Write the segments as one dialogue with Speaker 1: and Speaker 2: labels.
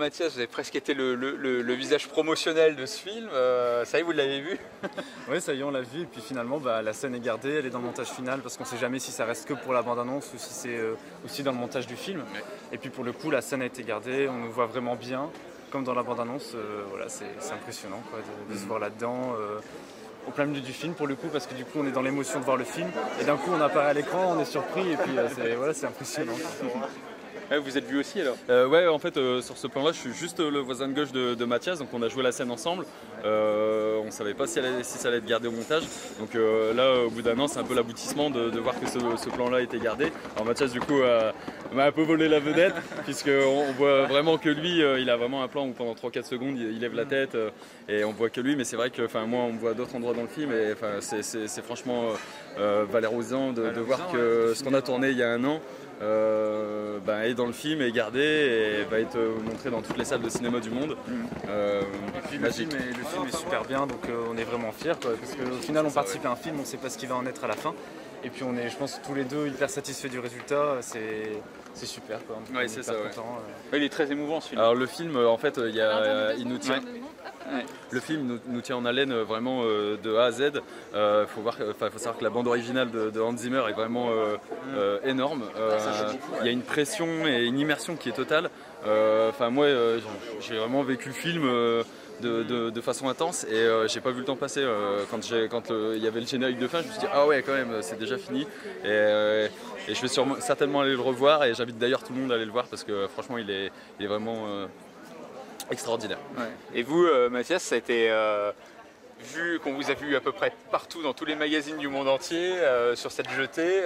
Speaker 1: Mathias, vous avez presque été le visage promotionnel de ce film. Ça y est, vous l'avez vu?
Speaker 2: Oui, ça y est, on l'a vu. Et puis finalement, la scène est gardée, elle est dans le montage final parce qu'on ne sait jamais si ça reste que pour la bande-annonce ou si c'est aussi dans le montage du film.
Speaker 1: Ouais.
Speaker 2: Et puis pour le coup, la scène a été gardée, on nous voit vraiment bien, comme dans la bande-annonce. Voilà, c'est impressionnant quoi, de se voir là-dedans. Au plein milieu du film pour le coup, parce que du coup on est dans l'émotion de voir le film et d'un coup on apparaît à l'écran, on est surpris et puis c'est impressionnant.
Speaker 1: Ouais, vous êtes vu aussi alors?
Speaker 3: Ouais, en fait, sur ce plan-là, je suis juste le voisin de gauche de Mathias, donc on a joué la scène ensemble. On savait pas si ça allait être gardé au montage. Donc là, au bout d'un an, c'est un peu l'aboutissement de voir que ce plan-là a été gardé. Alors Mathias, du coup, m'a un peu volé la vedette, puisqu'on voit vraiment que lui, il a vraiment un plan où pendant 3-4 secondes, il lève la tête et on voit que lui. Mais c'est vrai que moi, on me voit à d'autres endroits dans le film et c'est franchement valorisant de voir que ce qu'on a tourné il y a un an est dans le film, est gardé et va être montré dans toutes les salles de cinéma du monde.
Speaker 2: Et puis le film est super bien, donc on est vraiment fiers quoi, parce qu'au final on participe à un film, on ne sait pas ce qui va en être à la fin. Et puis on est, je pense, tous les deux hyper satisfaits du résultat, c'est super quoi.
Speaker 3: Ouais, c'est ça.
Speaker 1: Ouais, il est très émouvant ce film.
Speaker 3: Alors le film, en fait, il nous tient. Ouais. Le film nous tient en haleine vraiment de A à Z. Faut savoir que la bande originale de Hans Zimmer est vraiment énorme. Il y a une pression et une immersion qui est totale. Moi, j'ai vraiment vécu le film de façon intense et j'ai pas vu le temps passer. Quand il y avait le générique de fin, je me suis dit ah ouais quand même, c'est déjà fini. Et je vais certainement aller le revoir et j'invite d'ailleurs tout le monde à aller le voir parce que franchement il est vraiment extraordinaire.
Speaker 1: Ouais. Et vous, Mathias, ça a été vu qu'on vous a vu à peu près partout dans tous les magazines du monde entier sur cette jetée.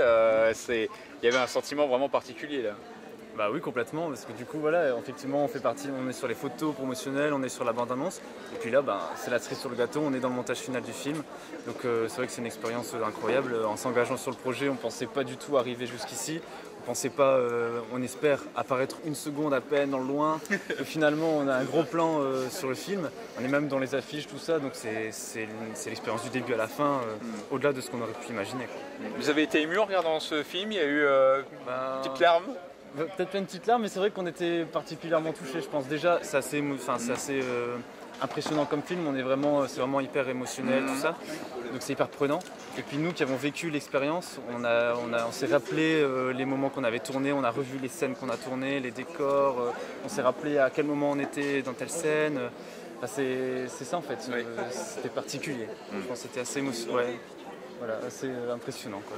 Speaker 1: Il y avait un sentiment vraiment particulier là.
Speaker 2: Bah oui, complètement, parce que du coup voilà, effectivement on fait partie, on est sur les photos promotionnelles, on est sur la bande-annonce, et puis là c'est la cerise sur le gâteau, on est dans le montage final du film, donc c'est vrai que c'est une expérience incroyable. En s'engageant sur le projet, on pensait pas du tout arriver jusqu'ici, on pensait pas, on espère apparaître une seconde à peine dans le loin, et finalement on a un gros plan sur le film, on est même dans les affiches, tout ça, donc c'est l'expérience du début à la fin, au-delà de ce qu'on aurait pu imaginer quoi.
Speaker 1: Vous avez été ému en regardant ce film, il y a eu une petite larme?
Speaker 2: Peut-être pas une petite larme, mais c'est vrai qu'on était particulièrement touchés, je pense. Déjà, c'est assez impressionnant comme film, c'est vraiment hyper émotionnel, tout ça. Donc c'est hyper prenant. Et puis nous qui avons vécu l'expérience, on s'est rappelé les moments qu'on avait tournés, on a revu les scènes qu'on a tournées, les décors, on s'est rappelé à quel moment on était dans telle scène. C'est ça en fait, c'était particulier. Je pense que c'était assez impressionnant quoi.